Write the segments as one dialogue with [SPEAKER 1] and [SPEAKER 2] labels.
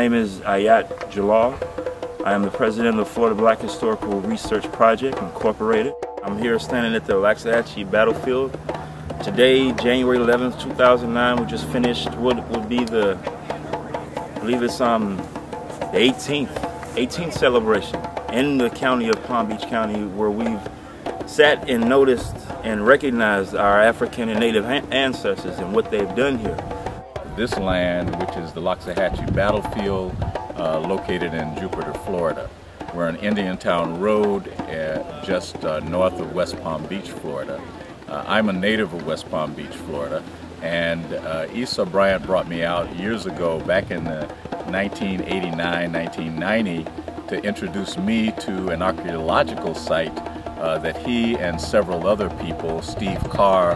[SPEAKER 1] name is Ayat Jalal. I am the president of the Florida Black Historical Research Project, Incorporated. I'm here standing at the Loxahatchee battlefield. Today, January 11th, 2009, we just finished what would be the, I believe it's the 18th celebration in the county of Palm Beach County, where we've sat and noticed and recognized our African and Native ancestors and what they've done here.
[SPEAKER 2] This land, which is the Loxahatchee battlefield, located in Jupiter, Florida. We're on Indiantown Road, just north of West Palm Beach, Florida. I'm a native of West Palm Beach, Florida, and Issa Bryant brought me out years ago, back in 1989, 1990, to introduce me to an archaeological site that he and several other people, Steve Carr,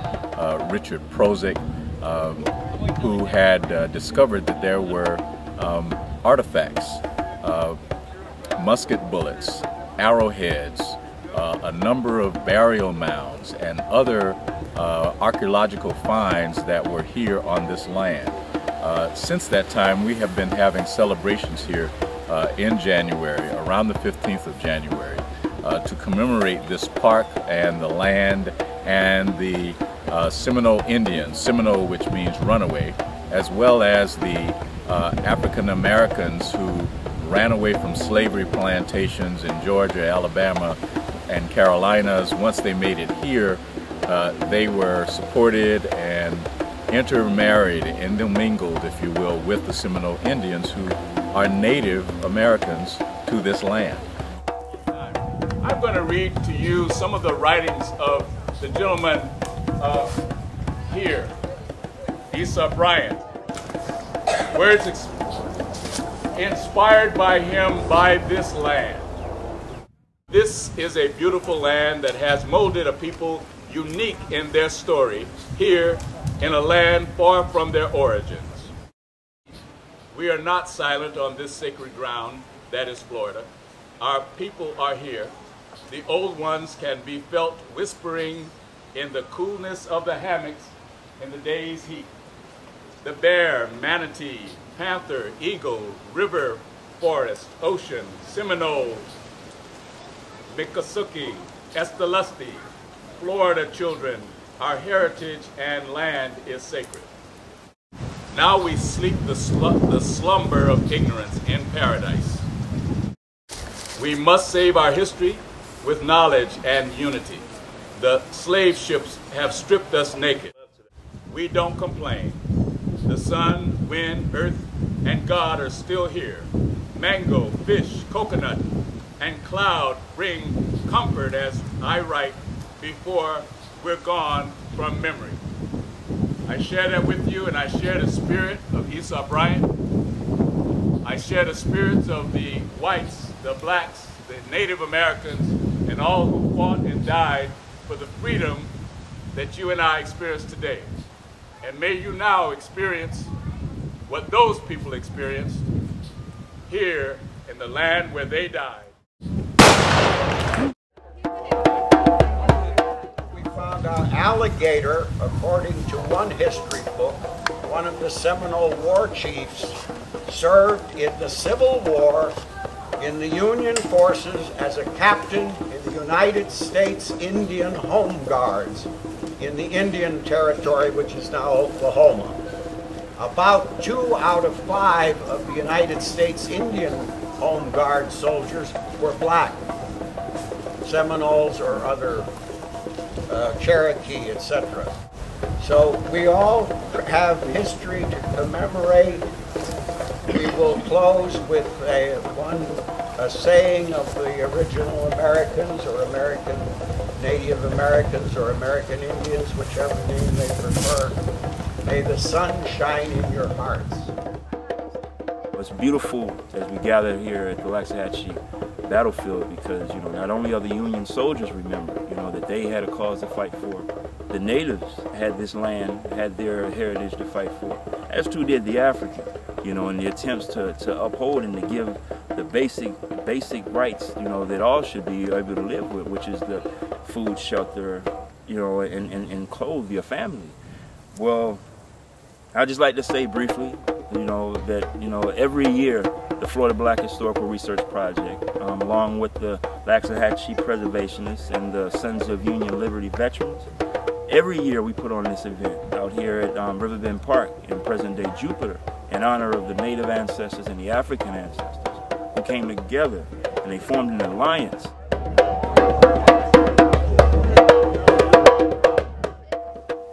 [SPEAKER 2] Richard Prozik, who had discovered that there were artifacts, musket bullets, arrowheads, a number of burial mounds, and other archaeological finds that were here on this land. Since that time, we have been having celebrations here in January, around the 15th of January, to commemorate this park and the land and the Seminole Indians, Seminole which means runaway, as well as the African Americans who ran away from slavery plantations in Georgia, Alabama, and Carolinas. Once they made it here, they were supported and intermarried, intermingled, if you will, with the Seminole Indians, who are Native Americans to this land.
[SPEAKER 3] I'm going to read to you some of the writings of the gentleman here, Issa Bryant. Words inspired by him by this land. This is a beautiful land that has molded a people unique in their story here in a land far from their origins. We are not silent on this sacred ground that is Florida. Our people are here. The old ones can be felt whispering in the coolness of the hammocks in the day's heat. The bear, manatee, panther, eagle, river, forest, ocean, Seminole, Miccosukee, Estelusti, Florida children, our heritage and land is sacred. Now we sleep the slumber of ignorance in paradise. We must save our history with knowledge and unity. The slave ships have stripped us naked. We don't complain. The sun, wind, earth, and God are still here. Mango, fish, coconut, and cloud bring comfort as I write before we're gone from memory. I share that with you, and I share the spirit of Issa Bryant. I share the spirits of the whites, the blacks, the Native Americans, and all who fought and died for the freedom that you and I experience today. And may you now experience what those people experienced here in the land where they died.
[SPEAKER 4] We found an alligator, according to one history book. One of the Seminole war chiefs served in the Civil War in the Union forces as a captain in the United States Indian Home Guards in the Indian Territory, which is now Oklahoma. About 2 out of 5 of the United States Indian Home Guard soldiers were black, Seminoles or other Cherokee, etc. So we all have history to commemorate. We will close with a saying of the original Americans, or American Native Americans, or American Indians, whichever name they prefer. May the sun shine in your hearts.
[SPEAKER 1] It's beautiful as we gather here at the Loxahatchee battlefield, because, you know, not only are the Union soldiers remembered, you know, that they had a cause to fight for, the natives had this land, had their heritage to fight for, as too did the African, you know, in the attempts to uphold and to give the basic rights, you know, that all should be able to live with, which is the food, shelter, you know, and clothe your family. Well, I'd just like to say briefly, every year the Florida Black Historical Research Project, along with the Loxahatchee Preservationists and the Sons of Union Liberty Veterans, every year we put on this event out here at Riverbend Park in present-day Jupiter in honor of the Native ancestors and the African ancestors who came together and they formed an alliance.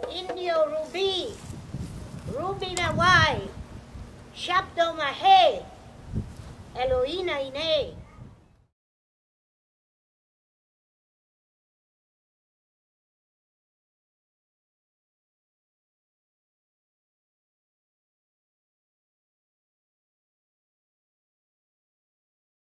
[SPEAKER 5] Indio Ruby na wai, Shabdo Mahe, Eloina Ine.